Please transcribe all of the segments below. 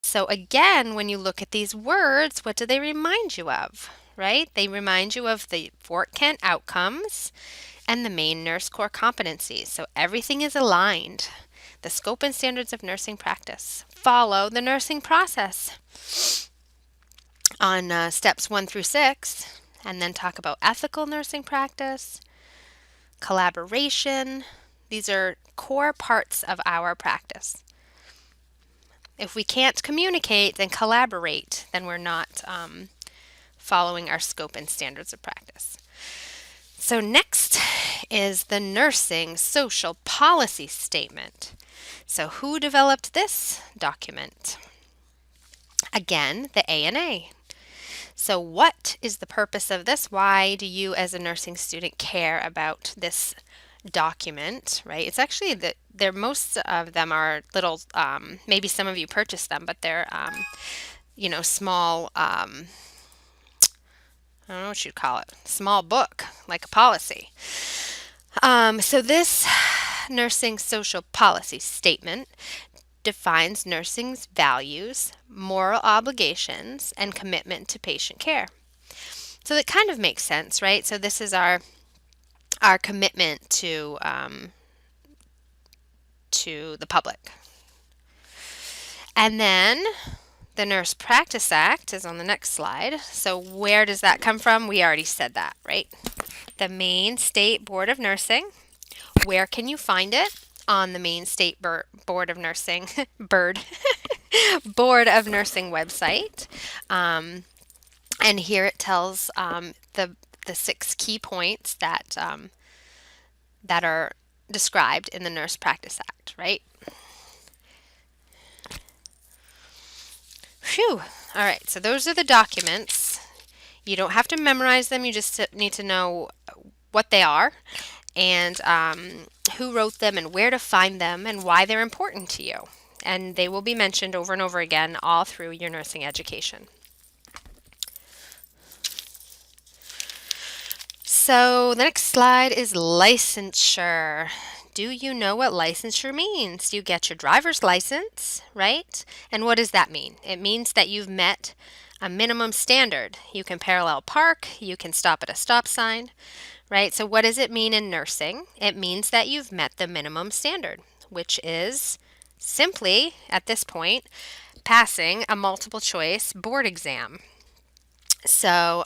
So again, when you look at these words, what do they remind you of, right? They remind you of the Fort Kent outcomes and the main nurse core competencies. So everything is aligned. The scope and standards of nursing practice follow the nursing process on steps 1 through 6, and then talk about ethical nursing practice, collaboration. These are core parts of our practice. If we can't communicate and collaborate, then we're not following our scope and standards of practice. So next is the nursing social policy statement. So who developed this document? Again, the ANA. So what is the purpose of this? Why do you as a nursing student care about this document, right? It's actually that most of them are little, maybe some of you purchased them, but they're, small, I don't know what you'd call it, small book, like a policy. So this nursing social policy statement defines nursing's values, moral obligations, and commitment to patient care. So that kind of makes sense, right? So this is our commitment to the public. And then the Nurse Practice Act is on the next slide. So where does that come from? We already said that, right? The Maine State Board of Nursing. Where can you find it? On the Maine State Board of Nursing Board of Nursing website. And here it tells the 6 key points that are described in the Nurse Practice Act, right? Phew. All right, so those are the documents. You don't have to memorize them. You just need to know what they are and who wrote them and where to find them and why they're important to you. And they will be mentioned over and over again all through your nursing education. So the next slide is licensure. Do you know what licensure means? You get your driver's license, right? And what does that mean? It means that you've met a minimum standard. You can parallel park, you can stop at a stop sign, right? So what does it mean in nursing? It means that you've met the minimum standard, which is simply, at this point, passing a multiple choice board exam. So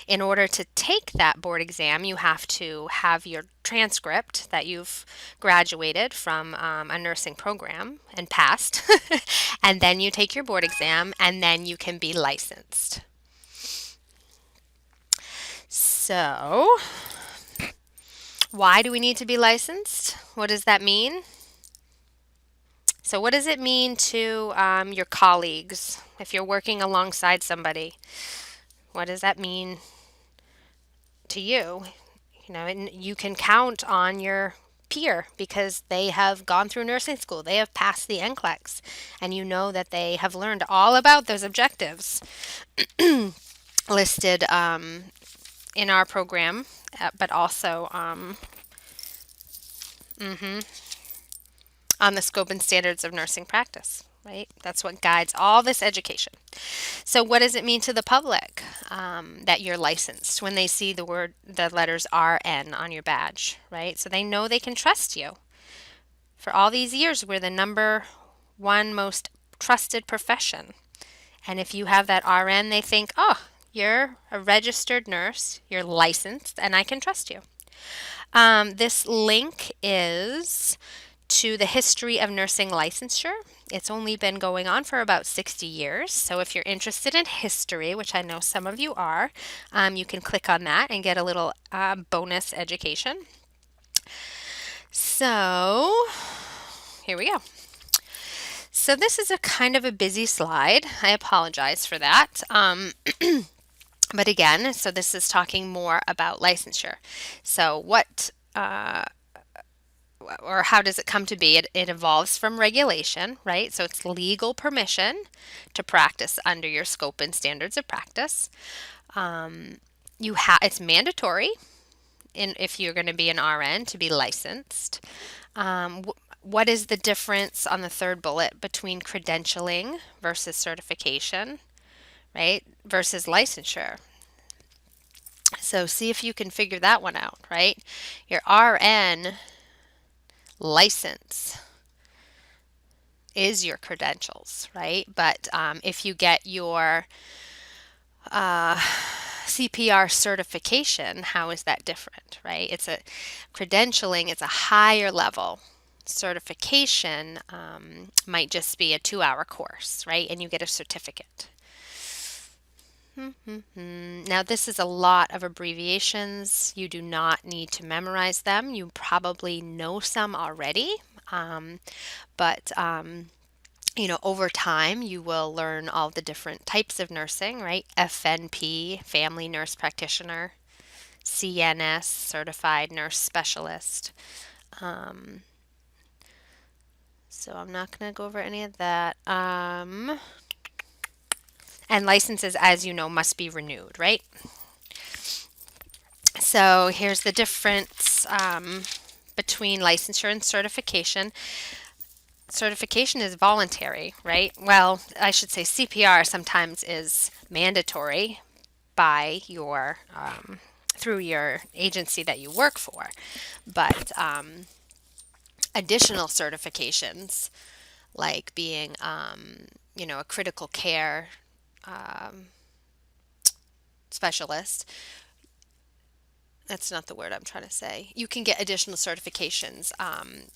in order to take that board exam, you have to have your transcript that you've graduated from a nursing program and passed, and then you take your board exam, and then you can be licensed. So why do we need to be licensed? What does that mean? So what does it mean to your colleagues if you're working alongside somebody? What does that mean to you? And you can count on your peer because they have gone through nursing school. They have passed the NCLEX, and you know that they have learned all about those objectives listed in our program, but also on the scope and standards of nursing practice, right? That's what guides all this education. So what does it mean to the public that you're licensed when they see the letters RN on your badge, right? So they know they can trust you. For all these years, we're the number 1 most trusted profession. And if you have that RN, they think, oh, you're a registered nurse, you're licensed, and I can trust you. This link is to the history of nursing licensure. It's only been going on for about 60 years. So if you're interested in history, which I know some of you are, you can click on that and get a little bonus education. So here we go. So this is a kind of a busy slide. I apologize for that. But again, so this is talking more about licensure. So what or how does it come to be? It evolves from regulation, right? So it's legal permission to practice under your scope and standards of practice. It's mandatory if you're going to be an RN to be licensed. What is the difference on the third bullet between credentialing versus certification, right? Versus licensure? So see if you can figure that one out, right? Your RN license is your credentials, right? But if you get your CPR certification, how is that different, right? It's a credentialing, it's a higher level. Certification might just be a 2-hour course, right? And you get a certificate. Now, this is a lot of abbreviations. You do not need to memorize them. You probably know some already, um, but over time, you will learn all the different types of nursing, right? FNP, Family Nurse Practitioner, CNS, Certified Nurse Specialist. Um, so I'm not going to go over any of that. And licenses, as you know, must be renewed, right? So here's the difference between licensure and certification. Certification is voluntary, right? Well, I should say CPR sometimes is mandatory by your through your agency that you work for, but additional certifications like being a critical care specialist, that's not the word I'm trying to say. You can get additional certifications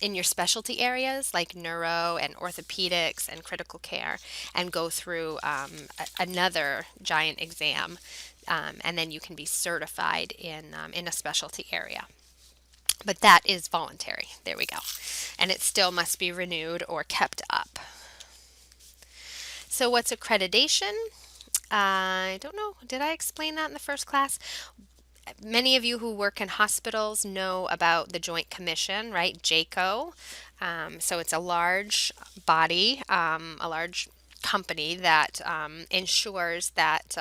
in your specialty areas like neuro and orthopedics and critical care, and go through another giant exam, and then you can be certified in a specialty area. But that is voluntary. There we go. And it still must be renewed or kept up. So, what's accreditation? I don't know. Did I explain that in the first class? Many of you who work in hospitals know about the Joint Commission, right? JACO. So it's a large body, a large company that ensures that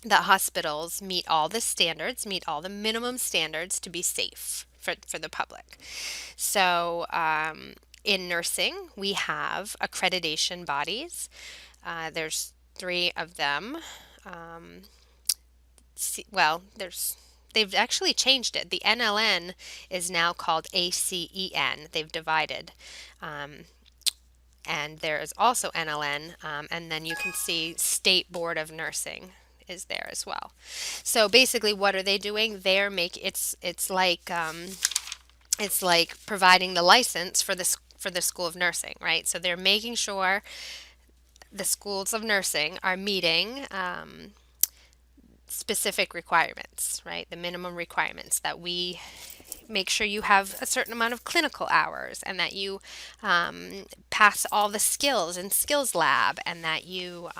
that hospitals meet all the standards, meet all the minimum standards to be safe for the public. So in nursing, we have accreditation bodies. There's 3 of them. Um, well, they've actually changed it. The NLN is now called ACEN. They've divided. Um, and there is also NLN, and then you can see State Board of Nursing is there as well. So basically, what are they doing? It's like providing the license for the School of Nursing, right? So they're making sure the schools of nursing are meeting specific requirements, right? The minimum requirements that we make sure you have a certain amount of clinical hours, and that you pass all the skills in skills lab, and that you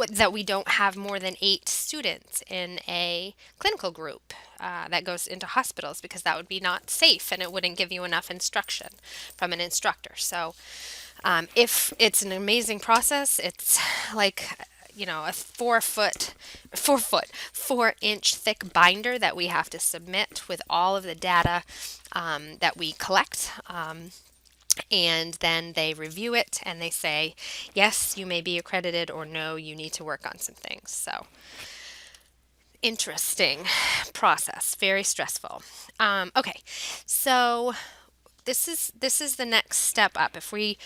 that we don't have more than 8 students in a clinical group that goes into hospitals, because that would be not safe and it wouldn't give you enough instruction from an instructor. So if it's an amazing process, it's like a 4-inch thick binder that we have to submit with all of the data that we collect. And then they review it and they say, yes, you may be accredited, or no, you need to work on some things. So interesting process, very stressful. Okay, so this is the next step up. If we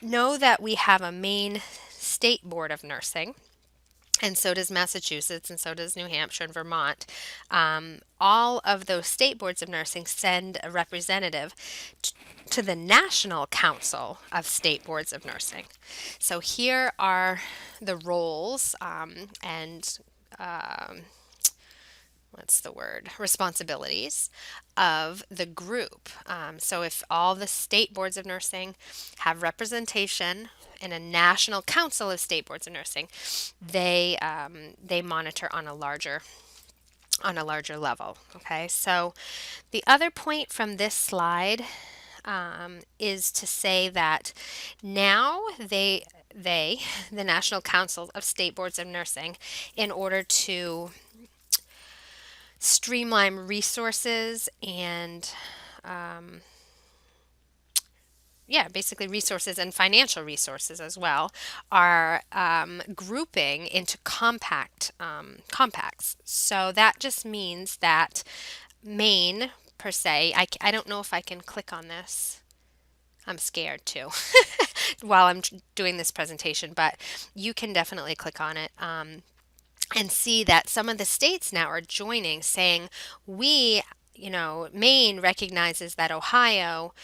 know that we have a Maine State Board of Nursing, and so does Massachusetts, and so does New Hampshire and Vermont. All of those state boards of nursing send a representative to the National Council of State Boards of Nursing. So here are the roles and what's the word? Responsibilities of the group. So if all the state boards of nursing have representation in a National Council of State Boards of Nursing, they monitor on a larger level. Okay, so the other point from this slide is to say that now the National Council of State Boards of Nursing, in order to streamline resources and yeah, basically resources and financial resources as well are grouping into compacts. So that just means that Maine, per se, I don't know if I can click on this. I'm scared too while I'm doing this presentation, but you can definitely click on it. And see that some of the states now are joining, saying, we, Maine recognizes that Ohio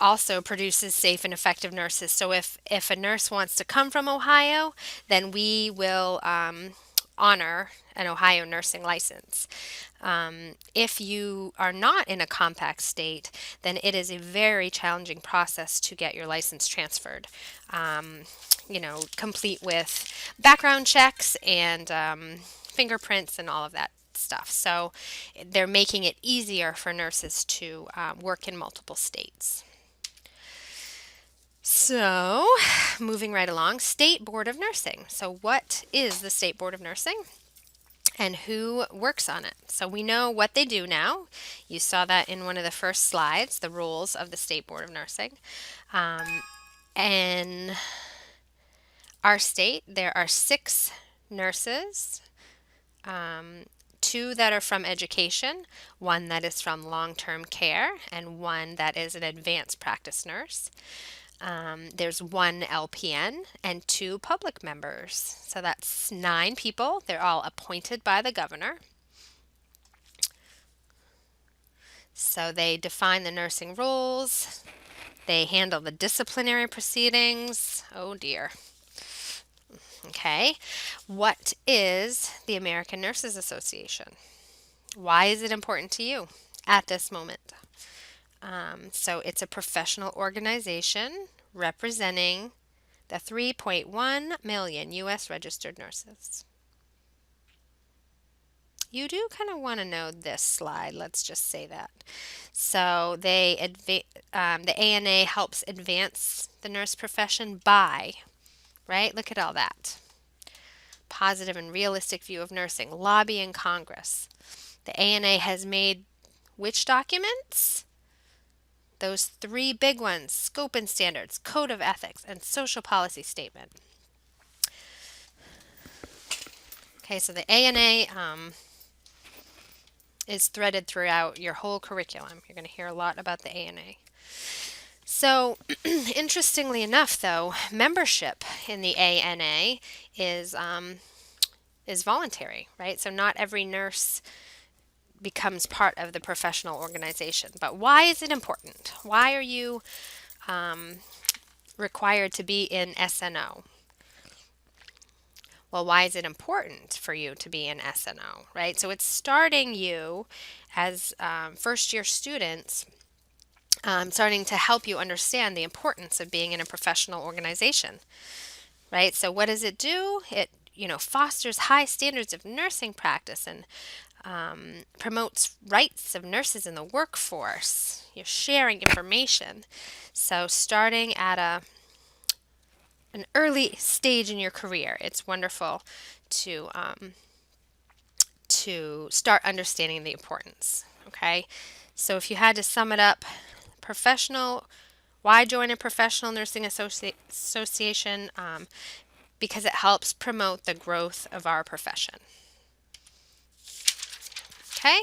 also produces safe and effective nurses. So if a nurse wants to come from Ohio, then we will honor an Ohio nursing license. If you are not in a compact state, then it is a very challenging process to get your license transferred. Complete with background checks and fingerprints and all of that stuff. So they're making it easier for nurses to work in multiple states. So, moving right along, State Board of Nursing. So, what is the State Board of Nursing and who works on it? So, we know what they do now. You saw that in one of the first slides, the rules of the State Board of Nursing. In our state, there are 6 nurses, 2 that are from education, 1 that is from long-term care, and 1 that is an advanced practice nurse. There's 1 LPN and 2 public members. So that's 9 people. They're all appointed by the governor. So they define the nursing rules. They handle the disciplinary proceedings. Oh dear. Okay. What is the American Nurses Association? Why is it important to you at this moment? So it's a professional organization representing the 3.1 million U.S. registered nurses. You do kind of want to know this slide, let's just say that. So the ANA helps advance the nurse profession by, right? Look at all that. Positive and realistic view of nursing, lobbying Congress. The ANA has made which documents? Those 3 big ones: scope and standards, code of ethics, and social policy statement. Okay, so the ANA is threaded throughout your whole curriculum. You're going to hear a lot about the ANA. So, interestingly enough, though, membership in the ANA is voluntary, right? So not every nurse becomes part of the professional organization. But why is it important? Why are you required to be in SNO? Well, why is it important for you to be in SNO, right? So it's starting you as first-year students, starting to help you understand the importance of being in a professional organization, right? So what does it do? It fosters high standards of nursing practice and promotes rights of nurses in the workforce. You're sharing information. So starting at an early stage in your career, it's wonderful to start understanding the importance. Okay, so if you had to sum it up, why join a professional nursing association? Because it helps promote the growth of our profession. Okay,